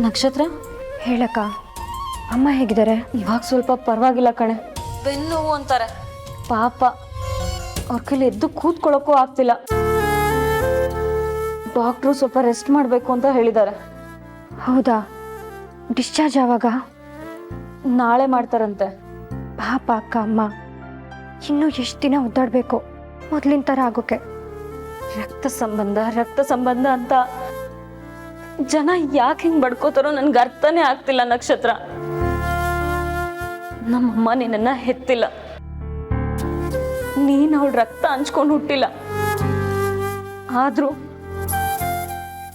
ನಕ್ಷತ್ರ, ಹೇಳಕ್ಕ, ಅಮ್ಮ ಹೇಗಿದ್ದಾರೆ? ಇವಾಗ ಸ್ವಲ್ಪ ಪರವಾಗಿಲ್ಲ ಕಣೆ. ಬೆನ್ನೋವು ಅಂತಾರೆ ಪಾಪ. ಅವ್ರ ಕೈಲಿ ಎದ್ದು ಕೂತ್ಕೊಳ್ಳೋಕ್ಕೂ ಆಗ್ತಿಲ್ಲ. ಡಾಕ್ಟ್ರು ಸ್ವಲ್ಪ ರೆಸ್ಟ್ ಮಾಡಬೇಕು ಅಂತ ಹೇಳಿದ್ದಾರೆ. ಹೌದಾ? ಡಿಸ್ಚಾರ್ಜ್ ಯಾವಾಗ? ನಾಳೆ ಮಾಡ್ತಾರಂತೆ. ಪಾಪ ಅಕ್ಕ, ಅಮ್ಮ ಇನ್ನೂ ಎಷ್ಟು ದಿನ ಒದ್ದಾಡಬೇಕು ಮೊದಲಿನ ಥರ ಆಗೋಕೆ? ರಕ್ತ ಸಂಬಂಧ ಅಂತ ಜನ ಯಾಕೆ ಹಿಂಗ್ ಬಡ್ಕೋತಾರೋ ನನ್ಗೆ ಅರ್ಥನೇ ಆಗ್ತಿಲ್ಲ ನಕ್ಷತ್ರ. ನಮ್ಮಮ್ಮ ನಿನ್ನ ಹೆತ್ತಿಲ್ಲ, ನೀನ್ ಅವಳ ರಕ್ತ ಹಂಚ್ಕೊಂಡು ಹುಟ್ಟಿಲ್ಲ. ಆದ್ರೂ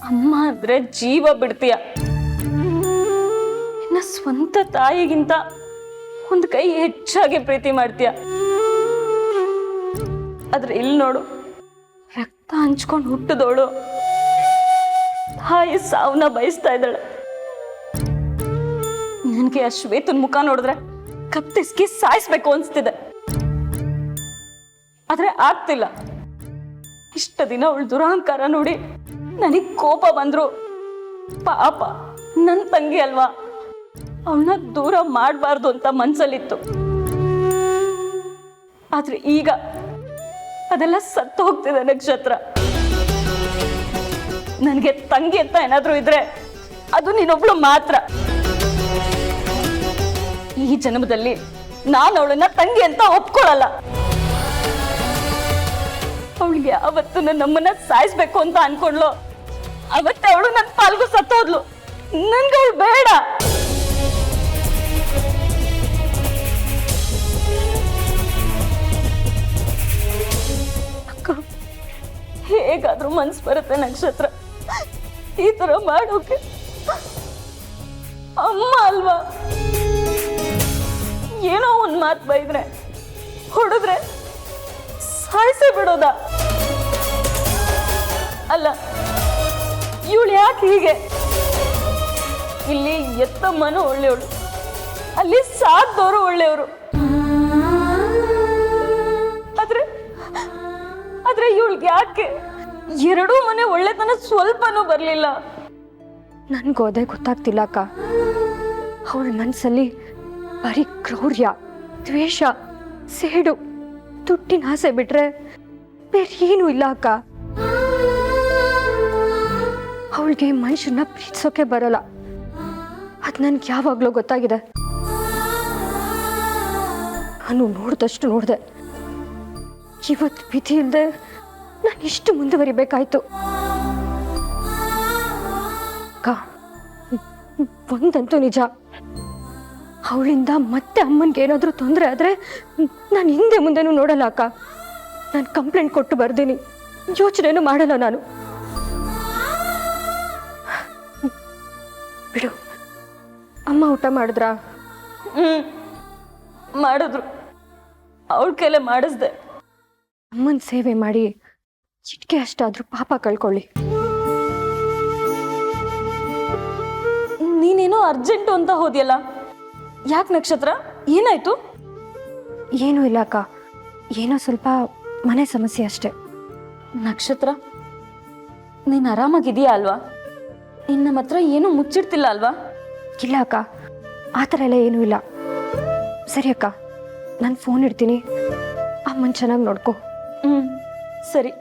ಅಮ್ಮ ಅಂದ್ರೆ ಜೀವ ಬಿಡ್ತೀಯ. ನಿನ್ನ ಸ್ವಂತ ತಾಯಿಗಿಂತ ಒಂದು ಕೈ ಹೆಚ್ಚಾಗಿ ಪ್ರೀತಿ ಮಾಡ್ತೀಯ. ಆದ್ರೆ ಇಲ್ಲಿ ನೋಡು, ರಕ್ತ ಹಂಚ್ಕೊಂಡು ಹುಟ್ಟಿದವಳು ತಾಯಿ ಸಾವನ್ನ ಬಯಸ್ತಾ ಇದ್ದಾಳೆ. ನನಗೆ ಆ ಶ್ವೇತನ್ ಮುಖ ನೋಡಿದ್ರೆ ಕತ್ತಿಸ್ಕಿ ಸಾಯಿಸ್ಬೇಕು ಅನ್ಸ್ತಿದೆ. ಆದ್ರೆ ಆಗ್ತಿಲ್ಲ. ಇಷ್ಟ ದಿನ ಅವಳು ದುರಹಂಕಾರ ನೋಡಿ ನನಗ್ ಕೋಪ ಬಂದ್ರು. ಪಾಪ ನನ್ ತಂಗಿ ಅಲ್ವಾ, ಅವಳನ್ನ ದೂರ ಮಾಡಬಾರ್ದು ಅಂತ ಮನ್ಸಲ್ಲಿತ್ತು. ಆದ್ರೆ ಈಗ ಅದೆಲ್ಲ ಸತ್ತು ಹೋಗ್ತಿದೆ ನಕ್ಷತ್ರ. ನನಗೆ ತಂಗಿ ಅಂತ ಏನಾದ್ರೂ ಇದ್ರೆ ಅದು ನೀನೊಬ್ಳು ಮಾತ್ರ. ಈ ಜನ್ಮದಲ್ಲಿ ನಾನು ಅವಳನ್ನ ತಂಗಿ ಅಂತ ಒಪ್ಕೊಳ್ಳಲ್ಲ. ಅವಳಿಗೆ ಯಾವತ್ತು ನಮ್ಮನ್ನ ಸಾಯಿಸ್ಬೇಕು ಅಂತ ಅನ್ಕೊಂಡ್ಲು, ಅವತ್ತೆ ಅವಳು ನನ್ನ ಪಾಲ್ಗೂ ಸತ್ತೋದ್ಲು. ನನ್ಗೆ ಅವಳು ಬೇಡ. ಅಕ್ಕ, ಹೇಗಾದ್ರೂ ಮನ್ಸು ಬರುತ್ತೆ ನಕ್ಷತ್ರ ಈ ತರ ಮಾಡೋಕೆ. ಅಮ್ಮ ಅಲ್ವಾ, ಏನೋ ಒಂದ್ ಮಾತು ಬೈದ್ರೆ ಹೊಡೆದ್ರೆ ಸಾಯಿಸೇ ಬಿಡೋದ? ಅಲ್ಲ, ಇವಳು ಯಾಕೆ ಹೀಗೆ? ಇಲ್ಲಿ ಎತ್ತಮ್ಮನೂ ಒಳ್ಳೆಯವಳು, ಅಲ್ಲಿ ಸಾಕ್ದವರು ಒಳ್ಳೆಯವರು. ಆದ್ರೆ ಇವಳಿಗೆ ಯಾಕೆ ಎರಡೂ ಮನೆ ಒಳ್ಳೆತನ ಸ್ವಲ್ಪನೂ ಬರ್ಲಿಲ್ಲ? ನನ್ಗೋದೆ ಗೊತ್ತಾಗ್ತಿಲ್ಲ ಅಕ್ಕ. ಅವಳ ಮನಸ್ಸಲ್ಲಿ ಬರೀ ಕ್ರೌರ್ಯ, ದ್ವೇಷ, ಸೇಡು, ದುಡ್ಡಿನ ಆಸೆ ಬಿಟ್ರೆ ಬೇರೆ ಏನೂ ಇಲ್ಲ ಅಕ್ಕ. ಅವಳಿಗೆ ಮನುಷ್ಯನ ಪ್ರೀತಿಸೋಕೆ ಬರಲ್ಲ. ಅದು ನನ್ಗೆ ಯಾವಾಗಲೂ ಗೊತ್ತಾಗಿದೆ. ನಾನು ನೋಡಿದಷ್ಟು ನೋಡಿದೆ. ಇವತ್ತು ವಿಧಿ ಇಲ್ಲದೆ ನಾನು ಇಷ್ಟು ಮುಂದುವರಿಬೇಕಾಯ್ತು. ಅಕ್ಕ, ಒಂದಂತೂ ನಿಜ, ಅವಳಿಂದ ಮತ್ತೆ ಅಮ್ಮನಿಗೆ ಏನಾದರೂ ತೊಂದರೆ ಆದರೆ ನಾನು ಹಿಂದೆ ಮುಂದೆನೂ ನೋಡಲ್ಲ ಅಕ್ಕ. ನಾನು ಕಂಪ್ಲೇಂಟ್ ಕೊಟ್ಟು ಬರ್ತೀನಿ, ಯೋಚನೆನೂ ಮಾಡಲ್ಲ ನಾನು. ಬಿಡು, ಅಮ್ಮ ಊಟ ಮಾಡಿದ್ರಾ? ಮಾಡಿದ್ರು, ಅವಳ ಕೈಲೇ ಮಾಡಿಸ್ದೆ. ಅಮ್ಮನ ಸೇವೆ ಮಾಡಿ ಚಿಟಿಕೆ ಅಷ್ಟಾದ್ರೂ ಪಾಪ ಕಳ್ಕೊಳ್ಳಿ. ನೀನೇನೋ ಅರ್ಜೆಂಟು ಅಂತ ಹೋದ್ಯಲ್ಲ, ಯಾಕೆ ನಕ್ಷತ್ರ? ಏನಾಯ್ತು? ಏನೂ ಇಲ್ಲ ಅಕ್ಕ, ಏನೋ ಸ್ವಲ್ಪ ಮನೆ ಸಮಸ್ಯೆ ಅಷ್ಟೇ. ನಕ್ಷತ್ರ, ನೀನು ಆರಾಮಾಗಿದೆಯಾ ಅಲ್ವಾ? ಇನ್ನು ನಮ್ಮ ಹತ್ರ ಏನೂ ಮುಚ್ಚಿಡ್ತಿಲ್ಲ ಅಲ್ವಾ? ಇಲ್ಲ ಅಕ್ಕ, ಆ ಥರ ಎಲ್ಲ ಏನೂ ಇಲ್ಲ. ಸರಿ ಅಕ್ಕ, ನಾನು ಫೋನ್ ಇಡ್ತೀನಿ, ಅಮ್ಮನ ಚೆನ್ನಾಗಿ ನೋಡ್ಕೊ. ಸರಿ,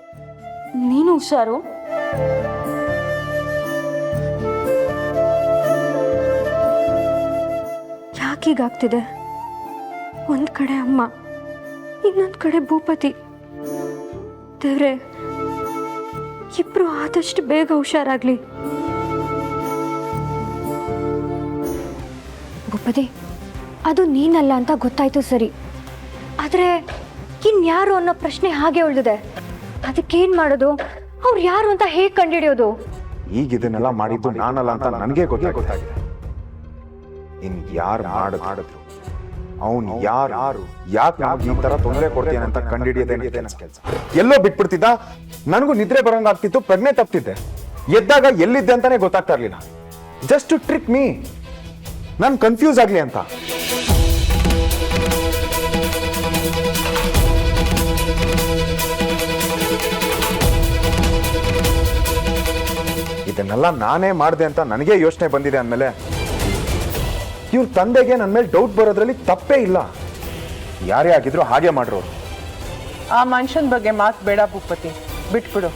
ನೀನು ಹುಷಾರು. ಯಾಕೀಗಾಗ್ತಿದೆ? ಒಂದು ಕಡೆ ಅಮ್ಮ, ಇನ್ನೊಂದು ಕಡೆ ಭೂಪತಿ. ದೇವ್ರೆ, ಇಬ್ರು ಆದಷ್ಟು ಬೇಗ ಹುಷಾರಾಗ್ಲಿ. ಭೂಪತಿ, ಅದು ನೀನಲ್ಲ ಅಂತ ಗೊತ್ತಾಯ್ತು ಸರಿ, ಆದರೆ ಇನ್ಯಾರು ಅನ್ನೋ ಪ್ರಶ್ನೆ ಹಾಗೆ ಉಳಿದಿದೆ. ಅದಕ್ಕೇನು ಮಾಡೋದು? ಅವ್ರು ಯಾರು ಅಂತ ಹೇಗೆ ಕಂಡುಹಿಡಿಯೋದು? ಈಗ ಇದನ್ನೆಲ್ಲ ಮಾಡಿದ್ದು ನಾನಲ್ಲ ಅಂತ ನನಗೆ ಗೊತ್ತಾಗಿದೆ. ಇನ್ ಯಾರು ಮಾಡಿದ್ರು, ಅವನು ಯಾರು ಯಾಕೆ ನಮ್ಗೆ ಈ ತರ ತೊಂದರೆ ಕೊಡ್ತೇನೆ ಅಂತ ಕಂಡುಹಿಡಿಯೋದೇ ಕೆಲಸ. ಎಲ್ಲೋ ಬಿಟ್ಬಿಡ್ತಿದ್ದ, ನನಗೂ ನಿದ್ರೆ ಬರೋಂಗಾಗ್ತಿತ್ತು, ಪ್ರಜ್ಞೆ ತಪ್ತಿದ್ದೆ. ಎದ್ದಾಗ ಎಲ್ಲಿದ್ದೆ ಅಂತಾನೆ ಗೊತ್ತಾಗ್ತಾ ಇರ್ಲಿಲ್ಲ. ಜಸ್ಟ್ ಟು ಟ್ರಿಕ್ ಮೀ, ನಾನು ಕನ್ಫ್ಯೂಸ್ ಆಗ್ಲಿ ಅಂತ. ಇದನ್ನೆಲ್ಲ ನಾನೇ ಮಾಡಿದೆ ಅಂತ ನನಗೆ ಯೋಚನೆ ಬಂದಿದೆ ಅಂದಮೇಲೆ ಇವ್ರ ತಂದೆಗೆ ನನ್ನ ಮೇಲೆ ಡೌಟ್ ಬರೋದ್ರಲ್ಲಿ ತಪ್ಪೇ ಇಲ್ಲ. ಯಾರೇ ಆಗಿದ್ರು ಹಾಗೆ ಮಾಡ್ರೋರು. ಆ ಮನುಷ್ಯನ ಬಗ್ಗೆ ಮಾತು ಬೇಡ ಭೂಪತಿ, ಬಿಟ್ಬಿಡು.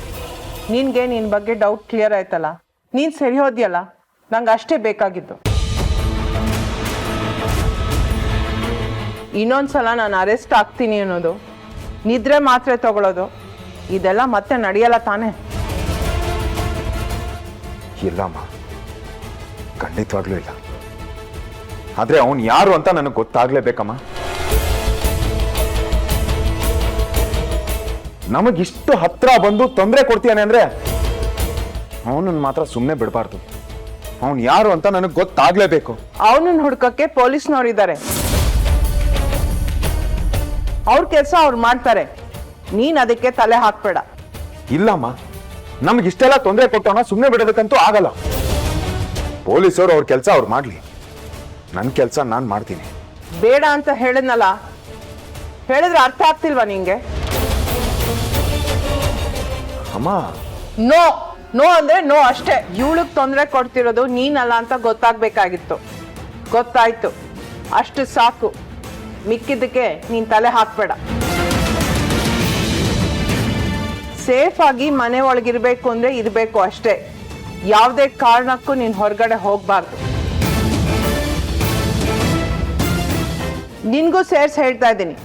ನಿನ್ಗೆ ನಿನ್ನ ಬಗ್ಗೆ ಡೌಟ್ ಕ್ಲಿಯರ್ ಆಯ್ತಲ್ಲ, ನೀನು ಸರಿ ಹೋದ್ಯಲ್ಲ, ನಂಗೆ ಅಷ್ಟೇ ಬೇಕಾಗಿದ್ದು. ಇನ್ನೊಂದ್ಸಲ ನಾನು ಅರೆಸ್ಟ್ ಆಗ್ತೀನಿ ಅನ್ನೋದು, ನಿದ್ರೆ ಮಾತ್ರೆ ತಗೊಳ್ಳೋದು, ಇದೆಲ್ಲ ಮತ್ತೆ ನಡೆಯಲ್ಲ ತಾನೇ? ಇಲ್ಲಮ್ಮ, ಖಂಡಿತವಾಗ್ಲೂ ಇಲ್ಲ. ಆದ್ರೆ ಅವನು ಯಾರು ಅಂತ ನನಗೆ ಗೊತ್ತಾಗ್ಲೇಬೇಕಮ್ಮ. ನಮಗಿಷ್ಟು ಹತ್ರ ಬಂದು ತೊಂದರೆ ಕೊಡ್ತೀಯಾನೆ ಅಂದ್ರೆ ಅವನನ್ನ ಮಾತ್ರ ಸುಮ್ಮನೆ ಬಿಡಬಾರ್ದು. ಅವನು ಯಾರು ಅಂತ ನನಗೆ ಗೊತ್ತಾಗ್ಲೇಬೇಕು. ಅವನನ್ನ ಹುಡ್ಕಕ್ಕೆ ಪೊಲೀಸ್ನವರಿದ್ದಾರೆ, ಅವ್ರ ಕೆಲಸ ಅವ್ರು ಮಾಡ್ತಾರೆ. ನೀನ್ ಅದಕ್ಕೆ ತಲೆ ಹಾಕ್ಬೇಡ. ಇಲ್ಲಮ್ಮ, ನಮಗಿಷ್ಟೆಲ್ಲ ತೊಂದರೆ ಕೊಟ್ಟವನ ಸುಮ್ಮನೆ ಬಿಡೋದಕ್ಕಂತೂ ಆಗಲ್ಲ. ಪೊಲೀಸರು ಅವ್ರ ಕೆಲಸ ಅವ್ರು ಮಾಡ್ಲಿ, ನನ್ನ ಕೆಲಸ ನಾನು ಮಾಡ್ತೀನಿ. ಬೇಡ ಅಂತ ಹೇಳಿದ್ನಲ್ಲ, ಹೇಳಿದ್ರೆ ಅರ್ಥ ಆಗ್ತಿಲ್ವಾ ನಿಂಗೆ? ಅಮ್ಮ, ನೋ ನೋ ಅಂದ್ರೆ ನೋ ಅಷ್ಟೇ. ಇವಳಿಗೆ ತೊಂದರೆ ಕೊಡ್ತಿರೋದು ನೀನಲ್ಲ ಅಂತ ಗೊತ್ತಾಗ್ಬೇಕಾಗಿತ್ತು. ಗೊತ್ತಾಯ್ತು, ಅಷ್ಟು ಸಾಕು. ಮಿಕ್ಕಿದ್ದಕ್ಕೆ ನೀನ್ ತಲೆ ಹಾಕ್ಬೇಡ. ಸೇಫ್ ಆಗಿ ಮನೆ ಒಳಗಿರ್ಬೇಕು ಅಂದ್ರೆ ಇರ್ಬೇಕು ಅಷ್ಟೇ. ಯಾವುದೇ ಕಾರಣಕ್ಕೂ ನೀನ್ ಹೊರಗಡೆ ಹೋಗ್ಬಾರ್ದು. ನಿನ್ಗೂ ಸೇರ್ಸಿ ಹೇಳ್ತಾ ಇದ್ದೀನಿ,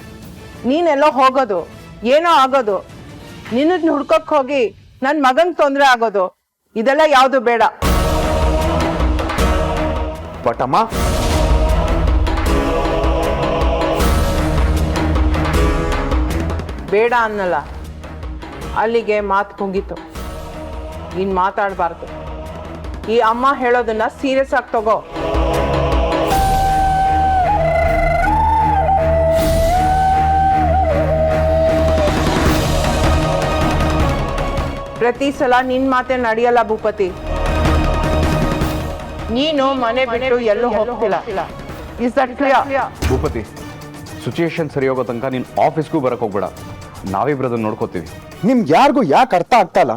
ನೀನೆಲ್ಲೋ ಹೋಗೋದು, ಏನೋ ಆಗೋದು, ನಿನ್ನ ಹುಡ್ಕೋಕ್ ಹೋಗಿ ನನ್ ಮಗನ್ ತೊಂದರೆ ಆಗೋದು, ಇದೆಲ್ಲ ಯಾವುದು ಬೇಡ. ಬಟ್ ಅಮ್ಮ, ಬೇಡ ಅನ್ನಲ್ಲ, ಅಲ್ಲಿಗೆ ಮಾತು ಮುಗೀತು. ಇನ್ ಮಾತಾಡಬಾರ್ದು. ಈ ಅಮ್ಮ ಹೇಳೋದನ್ನ ಸೀರಿಯಸ್ ಆಗಿ ತಗೋ. ಪ್ರತಿ ಸಲ ನಿನ್ ಮಾತೆ ನಡೆಯಲ್ಲ ಭೂಪತಿ. ನೀನು ಮನೆ ಬಿಟ್ಟು ಎಲ್ಲೂ ಹೋಗ್ತಿಲ್ಲ. Is that clear? Bhupathi, situation ಸರಿ ಹೋಗೋ ತನಕ ನೀನು ಆಫೀಸ್ಗೂ ಬರಕ್ ಹೋಗ್ಬೇಡ. ನಾವಿಬ್ರದನ್ನ ನೋಡ್ಕೋತೀವಿ. ನಿಮ್ಗೆ ಯಾರಿಗೂ ಯಾಕೆ ಅರ್ಥ ಆಗ್ತಲ್ಲ?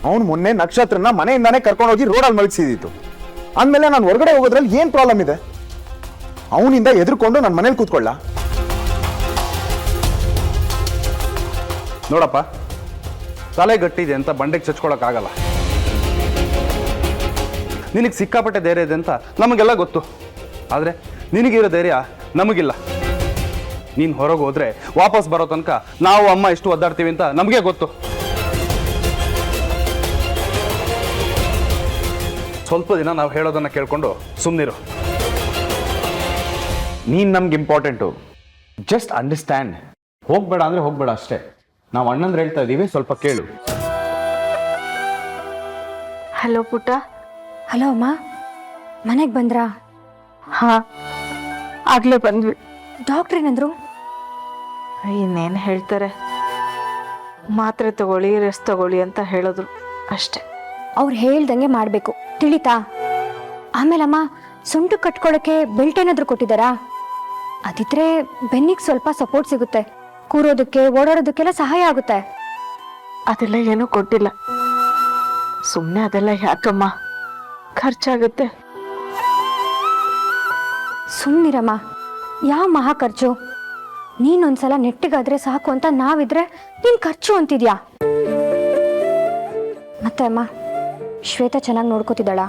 ಅವನು ಮೊನ್ನೆ ನಕ್ಷತ್ರನ ಮನೆಯಿಂದಾನೇ ಕರ್ಕೊಂಡು ಹೋಗಿ ರೋಡಲ್ಲಿ ಮಲಗಿಸಿದಿತ್ತು. ಅಂದಮೇಲೆ ನಾನು ಹೊರಗಡೆ ಹೋಗೋದ್ರಲ್ಲಿ ಏನ್ ಪ್ರಾಬ್ಲಮ್ ಇದೆ? ಅವನಿಂದ ಎದುರ್ಕೊಂಡು ನನ್ನ ಮನೇಲಿ ಕೂತ್ಕೊಳ್ಳ? ನೋಡಪ್ಪ, ತಲೆ ಗಟ್ಟಿದೆ ಅಂತ ಬಂಡೆಗೆ ಚಚ್ಕೊಳಕ್ಕಾಗಲ್ಲ. ನಿನಗೆ ಸಿಕ್ಕಾಪಟ್ಟೆ ಧೈರ್ಯ ಇದೆ ಅಂತ ನಮಗೆಲ್ಲ ಗೊತ್ತು. ಆದರೆ ನಿನಗಿರೋ ಧೈರ್ಯ ನಮಗಿಲ್ಲ. ನೀನು ಹೊರಗೆ ಹೋದ್ರೆ ವಾಪಸ್ ಬರೋ ತನಕ ನಾವು ಅಮ್ಮ ಎಷ್ಟು ಒದ್ದಾಡ್ತೀವಿ ಅಂತ ನಮಗೆ ಗೊತ್ತು. ಸ್ವಲ್ಪ ದಿನ ನಾವು ಹೇಳೋದನ್ನ ಕೇಳ್ಕೊಂಡು ಸುಮ್ಮನಿರು. ನೀನು ನಮ್ಗೆ ಇಂಪಾರ್ಟೆಂಟು. Just understand. ಹೋಗ್ಬೇಡ ಅಂದರೆ ಹೋಗ್ಬೇಡ ಅಷ್ಟೇ. ನಾವು ಅಣ್ಣಂದ್ರೆ ಹೇಳ್ತಾ ಇದ್ದೀವಿ, ಸ್ವಲ್ಪ ಕೇಳು. ಹಲೋ ಪುಟ್ಟ. ಹಲೋ ಅಮ್ಮ, ಮನೆಗೆ ಬಂದ್ರಾ? ಹಾ, ಆಗ್ಲೇ ಬಂದ್ವಿ. ಡಾಕ್ಟ್ರ್ ಏನಂದ್ರು? ಇನ್ನೇನು ಹೇಳ್ತಾರೆ, ಮಾತ್ರೆ ತಗೊಳ್ಳಿ, ರೆಸ್ಟ್ ತಗೊಳ್ಳಿ ಅಂತ ಹೇಳಿದ್ರು ಅಷ್ಟೆ. ಅವ್ರು ಹೇಳ್ದಂಗೆ ಮಾಡಬೇಕು, ತಿಳಿತಾ? ಆಮೇಲಮ್ಮ, ಸೊಂಟು ಕಟ್ಕೊಳ್ಳೋಕ್ಕೆ ಬೆಲ್ಟ್ ಏನಾದರೂ ಕೊಟ್ಟಿದ್ದಾರಾ? ಅದಿದ್ರೆ ಬೆನ್ನಿಗೆ ಸ್ವಲ್ಪ ಸಪೋರ್ಟ್ ಸಿಗುತ್ತೆ, ಕೂರೋದಕ್ಕೆ ಓಡಾಡೋದಕ್ಕೆಲ್ಲ ಸಹಾಯ ಆಗುತ್ತೆ. ಅದೆಲ್ಲ ಏನೂ ಕೊಟ್ಟಿಲ್ಲ. ಸುಮ್ಮನೆ ಅದೆಲ್ಲ ಯಾಕಮ್ಮ, ಖರ್ಚಾಗುತ್ತೆ. ಸುಮ್ಮನಿರಮ್ಮ, ಯಾವ ಮಹಾ ಖರ್ಚು? ನೀನೊಂದ್ಸಲ ನೆಟ್ಟಿಗಾದ್ರೆ ಸಾಕು ಅಂತ ನಾವಿದ್ರೆ ನೀನು ಖರ್ಚು ಅಂತಿದ್ಯಾ? ಮತ್ತೆ ಅಮ್ಮ, ಶ್ವೇತಾ ಚೆನ್ನಾಗಿ ನೋಡ್ಕೋತಿದ್ದಾಳ?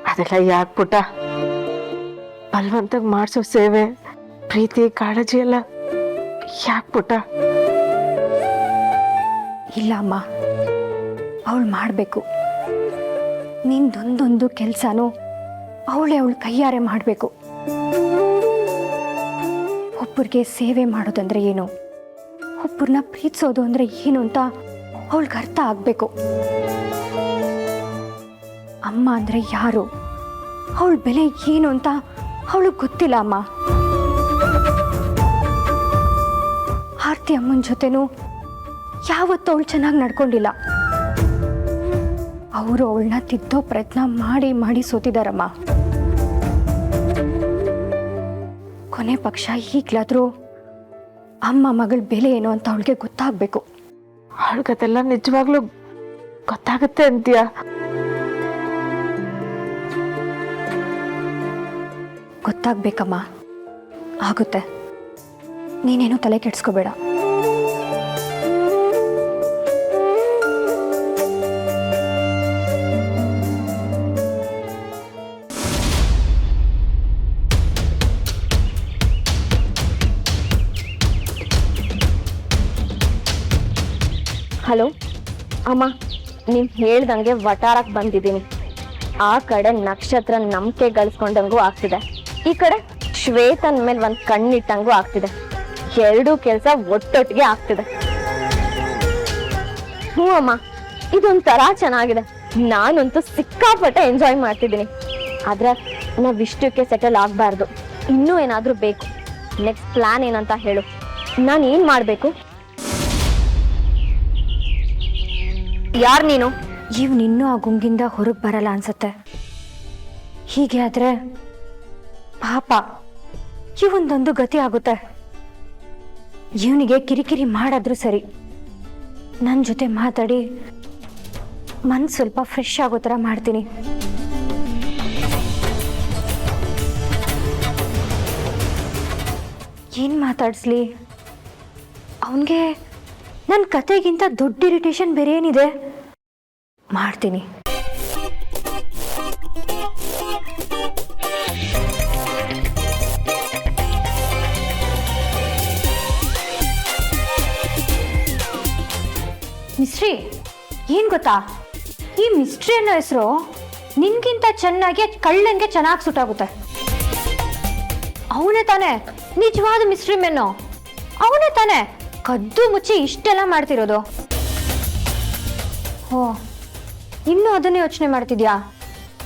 ಅದೆಲ್ಲ ಯಾಕೆ ಪುಟ್ಟ, ಬಲವಂತಾಗಿ ಮಾಡಿಸೋ ಸೇವೆ, ಪ್ರೀತಿ, ಕಾಳಜಿ ಎಲ್ಲ ಯಾಕೆ ಪುಟ್ಟ? ಇಲ್ಲ ಅಮ್ಮ, ಅವಳು ಮಾಡಬೇಕು. ನಿಂದೊಂದೊಂದು ಕೆಲಸನೂ ಅವಳೇ ಅವಳ ಕೈಯಾರೆ ಮಾಡಬೇಕು. ಒಬ್ಬರಿಗೆ ಸೇವೆ ಮಾಡೋದಂದ್ರೆ ಏನು, ಒಬ್ಬರನ್ನ ಪ್ರೀತಿಸೋದು ಅಂದರೆ ಏನು ಅಂತ ಅವಳಿಗೆ ಅರ್ಥ ಆಗಬೇಕು. ಅಮ್ಮ ಅಂದರೆ ಯಾರು, ಅವಳ ಬೆಲೆ ಏನು ಅಂತ ಅವಳಿಗೆ ಗೊತ್ತಿಲ್ಲ ಅಮ್ಮ. ಆರ್ತಿ ಅಮ್ಮನ ಜೊತೆನೂ ಯಾವತ್ತೂ ಅವಳು ಚೆನ್ನಾಗಿ ನಡ್ಕೊಂಡಿಲ್ಲ. ಅವರು ಅವಳನ್ನ ತಿದ್ದೋ ಪ್ರಯತ್ನ ಮಾಡಿ ಮಾಡಿ ಸೋತಿದಾರಮ್ಮ. ಕೊನೆ ಪಕ್ಷ ಈಗಲಾದರೂ ಅಮ್ಮ ಮಗಳ ಬೆಲೆ ಏನು ಅಂತ ಅವಳಿಗೆ ಗೊತ್ತಾಗಬೇಕು. ಅವಳಿಗದೆಲ್ಲ ನಿಜವಾಗ್ಲೂ ಗೊತ್ತಾಗುತ್ತೆ ಅಂತೀಯ? ಗೊತ್ತಾಗ್ಬೇಕಮ್ಮ, ಆಗುತ್ತೆ. ನೀನೇನು ತಲೆ ಕೆಡಿಸ್ಕೋಬೇಡ. ಹಲೋ ಅಮ್ಮ, ನೀವು ಹೇಳ್ದಂಗೆ ವಟಾರಕ್ಕೆ ಬಂದಿದ್ದೀನಿ. ಆ ಕಡೆ ನಕ್ಷತ್ರ ನಂಬಿಕೆ ಗಳಿಸ್ಕೊಂಡಂಗೂ ಆಗ್ತಿದೆ, ಈ ಕಡೆ ಶ್ವೇತನ್ ಮೇಲೆ ಒಂದು ಕಣ್ಣಿಟ್ಟಂಗೂ ಆಗ್ತಿದೆ. ಎರಡೂ ಕೆಲಸ ಒಟ್ಟೊಟ್ಟಿಗೆ ಆಗ್ತಿದೆ. ಹ್ಞೂ ಅಮ್ಮ, ಇದೊಂಥರ ಚೆನ್ನಾಗಿದೆ. ನಾನಂತೂ ಸಿಕ್ಕಾಪಟ್ಟೆ ಎಂಜಾಯ್ ಮಾಡ್ತಿದ್ದೀನಿ. ಆದ್ರೆ ನಾವಿಷ್ಟಕ್ಕೆ ಸೆಟಲ್ ಆಗಬಾರ್ದು, ಇನ್ನೂ ಏನಾದರೂ ಬೇಕು. ನೆಕ್ಸ್ಟ್ ಪ್ಲಾನ್ ಏನಂತ ಹೇಳು, ನಾನು ಏನು ಮಾಡಬೇಕು? ಯಾರು ನೀನು? ಇವನಿನ್ನೂ ಆ ಗುಂಗಿಂದ ಹೊರಗೆ ಬರಲ್ಲ ಅನ್ಸತ್ತೆ. ಹೀಗೆ ಆದ್ರೆ ಪಾಪ ಇವೊಂದೊಂದು ಗತಿ ಆಗುತ್ತೆ. ಇವನಿಗೆ ಕಿರಿಕಿರಿ ಮಾಡಿದ್ರು ಸರಿ, ನನ್ನ ಜೊತೆ ಮಾತಾಡಿ ಮನ್ಸು ಸ್ವಲ್ಪ ಫ್ರೆಶ್ ಆಗೋ ಥರ ಮಾಡ್ತೀನಿ. ಏನು ಮಾತಾಡಿಸ್ಲಿ? ಅವನಿಗೆ ನನ್ನ ಕತೆಗಿಂತ ದೊಡ್ಡ ಇರಿಟೇಷನ್ ಬೇರೆ ಏನಿದೆ? ಮಾಡ್ತೀನಿ. ಮಿಸ್ಟ್ರಿ, ಏನ್ ಗೊತ್ತಾ, ಈ ಮಿಸ್ಟ್ರಿ ಅನ್ನೋ ಹೆಸರು ನಿನ್ಗಿಂತ ಚೆನ್ನಾಗಿ ಕಳ್ಳನ್ಗೆ ಚೆನ್ನಾಗಿ ಸುಟ್ಟಾಗುತ್ತೆ. ಅವನೇ ತಾನೇ ನಿಜವಾದ ಮಿಸ್ಟ್ರಿ ಮೆನ್ನು. ಅವನೇ ತಾನೇ ಕದ್ದು ಮುಚ್ಚಿ ಇಷ್ಟೆಲ್ಲ ಮಾಡ್ತಿರೋದು. ಓ, ಇನ್ನೂ ಅದನ್ನೇ ಯೋಚನೆ ಮಾಡ್ತಿದ್ಯಾ?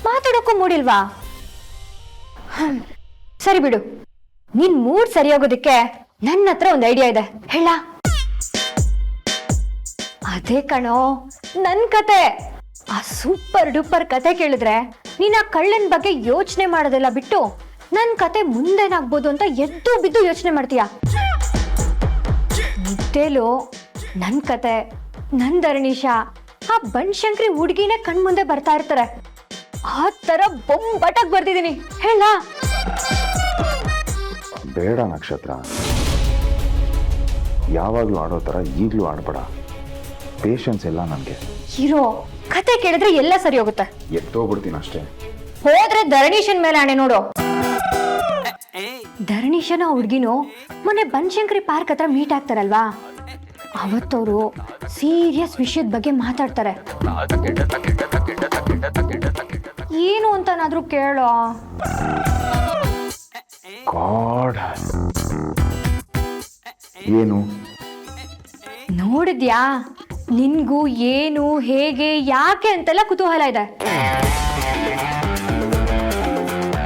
ಮಾತಾಡೋಕ್ಕೂ ಮೂಡಿಲ್ವಾ? ಸರಿ ಬಿಡು, ನಿನ್ ಮೂಡ್ ಸರಿಯಾಗೋದಕ್ಕೆ ನನ್ನ ಹತ್ರ ಒಂದು ಐಡಿಯಾ ಇದೆ, ಹೇಳ? ಅದೇ ಕಣೋ ನನ್ ಕತೆ. ಆ ಸೂಪರ್ ಡೂಪರ್ ಕತೆ ಕೇಳಿದ್ರೆ ನೀನ್ ಆ ಕಳ್ಳನ್ ಬಗ್ಗೆ ಯೋಚನೆ ಮಾಡೋದೆಲ್ಲ ಬಿಟ್ಟು ನನ್ ಕತೆ ಮುಂದೇನಾಗ್ಬೋದು ಅಂತ ಎದ್ದು ಬಿದ್ದು ಯೋಚನೆ ಮಾಡ್ತೀಯ. ನಿದ್ದೆಲೋ ನನ್ ಕತೆ, ನನ್ ಧರಣೀಶ, ಆ ಬನಶಂಕರಿ ಹುಡುಗಿನೇ ಕಣ್ಮುಂದೆ ಬರ್ತಾ ಇರ್ತಾರೆ. ಆ ತರ ಬೊಂಬಾಟಾಗಿ ಬರ್ತಿದ್ದೀನಿ, ಹೇಳ? ಬೇಡ ನಕ್ಷತ್ರ, ಯಾವಾಗ್ಲೂ ಆಡೋ ತರ ಈಗ್ಲೂ ಆಡ್ಬೇಡ. ಪೇಷನ್ಸ್ ಎಲ್ಲ ನನ್ಗೆ ಇರೋ. ಕತೆ ಕೇಳಿದ್ರೆ ಎಲ್ಲ ಸರಿ ಹೋಗುತ್ತೆ. ಎತ್ತೋಗ್ಬಿಡ್ತೀನಿ ಅಷ್ಟೇ. ಹೋದ್ರೆ ಧರಣೀಶನ್ ಮೇಲೆ ಆಣೆ ನೋಡು. ಧರಣೀಶನ ಹುಡ್ಗಿನೂ ಮೊನ್ನೆ ಬನಶಂಕರಿ ಪಾರ್ಕ್ ಹತ್ರ ಮೀಟ್ ಆಗ್ತಾರಲ್ವಾ, ಅವತ್ತವರು ಸೀರಿಯಸ್ ವಿಷಯದ ಬಗ್ಗೆ ಮಾತಾಡ್ತಾರೆ. ಏನು ಅಂತನಾದ್ರೂ ಕೇಳೋ. ಗಾಡ್, ಏನು ನೋಡಿದ್ಯಾ? ನಿನ್ಗೂ ಏನು, ಹೇಗೆ, ಯಾಕೆ ಅಂತೆಲ್ಲ ಕುತೂಹಲ ಇದೆ.